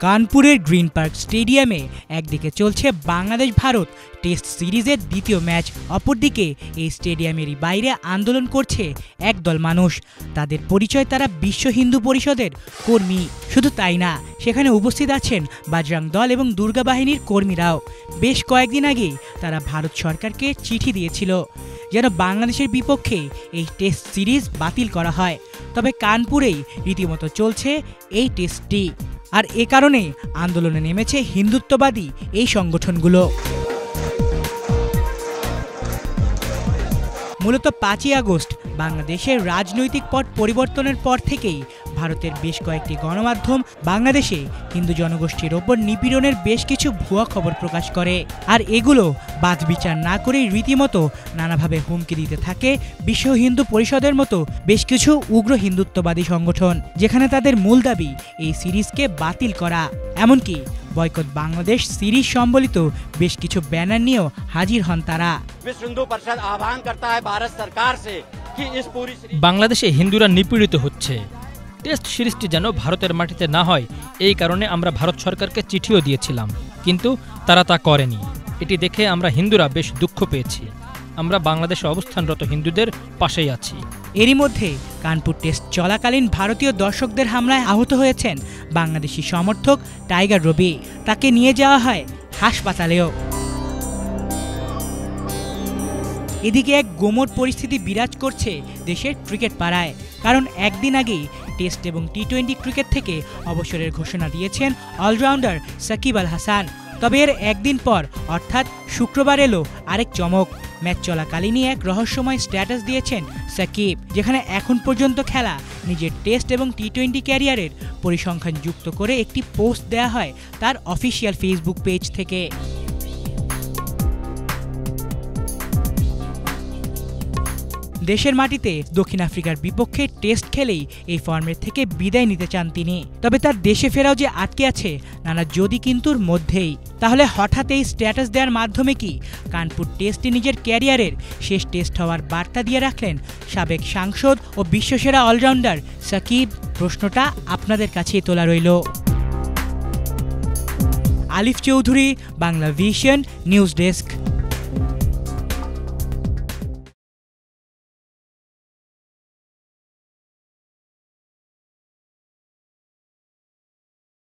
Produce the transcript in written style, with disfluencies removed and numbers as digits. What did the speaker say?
কানপুরের green park স্টেডিয়ামে একদিকে চলছে বাংলাদেশ ভারত টেস্ট সিরিজের দ্বিতীয় ম্যাচ, অপরদিকে এই স্টেডিয়ামেরই বাইরে আন্দোলন করছে একদল মানুষ। তাদের পরিচয় তারা বিশ্ব হিন্দু পরিষদের কর্মী। শুধু তাই না, সেখানে উপস্থিত আছেন বাজরাং দল এবং দুর্গা বাহিনীর কর্মীরাও। বেশ কয়েকদিন আগেই তারা ভারত সরকারকে চিঠি দিয়েছিল যেন বাংলাদেশের বিপক্ষে এই টেস্ট সিরিজ বাতিল করা হয়। তবে কানপুরেই রীতিমতো চলছে এই টেস্টটি, আর এ কারণে আন্দোলনে নেমেছে হিন্দুত্ববাদী এই সংগঠনগুলো। মূলত 5ই আগস্ট বাংলাদেশের রাজনৈতিক পট পরিবর্তনের পর থেকেই ভারতের বেশ কয়েকটি গণমাধ্যম বাংলাদেশে হিন্দু জনগোষ্ঠীর ওপর নিপীড়নের বেশ কিছু ভুয়া খবর প্রকাশ করে, আর এগুলো বাদ বিচার না করেই রীতিমতো নানাভাবে হুমকি দিতে থাকে বিশ্ব হিন্দু পরিষদের মতো বেশ কিছু উগ্র হিন্দুত্ববাদী সংগঠন, যেখানে তাদের মূল দাবি এই সিরিজকে বাতিল করা। এমনকি বয়কট বাংলাদেশ সিরিজ সম্বলিত বেশ কিছু ব্যানার নিয়েও হাজির হন তারা। বাংলাদেশে হিন্দুরা নিপীড়িত হচ্ছে, টেস্ট সিরিজটি যেন ভারতের মাটিতে না হয়, এই কারণে আমরা ভারত সরকারকে চিঠিও দিয়েছিলাম, কিন্তু তারা তা করেনি। এটি দেখে আমরা হিন্দুরা বেশ দুঃখ পেয়েছি। আমরা বাংলাদেশে অবস্থানরত হিন্দুদের পাশেই আছি। এরই মধ্যে কানপুর টেস্ট চলাকালীন ভারতীয় দর্শকদের হামলায় আহত হয়েছেন বাংলাদেশি সমর্থক টাইগার রবি। তাকে নিয়ে যাওয়া হয় হাসপাতালেও। এদিকে এক গোমর পরিস্থিতি বিরাজ করছে দেশের ক্রিকেট পাড়ায়, কারণ একদিন আগেই টেস্ট এবং টি-20 ক্রিকেট থেকে অবসরের ঘোষণা দিয়েছেন অলরাউন্ডার সাকিব আল হাসান। তবে এর একদিন পর অর্থাৎ শুক্রবার এলো আরেক চমক। ম্যাচ চলাকালীনই এক রহস্যময় স্ট্যাটাস দিয়েছেন সাকিব, যেখানে এখন পর্যন্ত খেলা নিজের টেস্ট এবং টি-20 ক্যারিয়ারের পরিসংখ্যান যুক্ত করে একটি পোস্ট দেয়া হয় তার অফিসিয়াল ফেসবুক পেজ থেকে। দেশের মাটিতে দক্ষিণ আফ্রিকার বিপক্ষে টেস্ট খেলেই এই ফর্মেট থেকে বিদায় নিতে চান তিনি। তবে তার দেশে ফেরাও যে আটকে আছে নানা যদি কিন্তুর মধ্যেই। তাহলে হঠাৎ এই স্ট্যাটাস দেওয়ার মাধ্যমে কি কানপুর টেস্টে নিজের ক্যারিয়ারের শেষ টেস্ট হওয়ার বার্তা দিয়ে রাখলেন সাবেক সাংসদ ও বিশ্বসেরা অলরাউন্ডার সাকিব? প্রশ্নটা আপনাদের কাছেই তোলা রইল। আলিফ Chowdhury, Bangla vision news desk.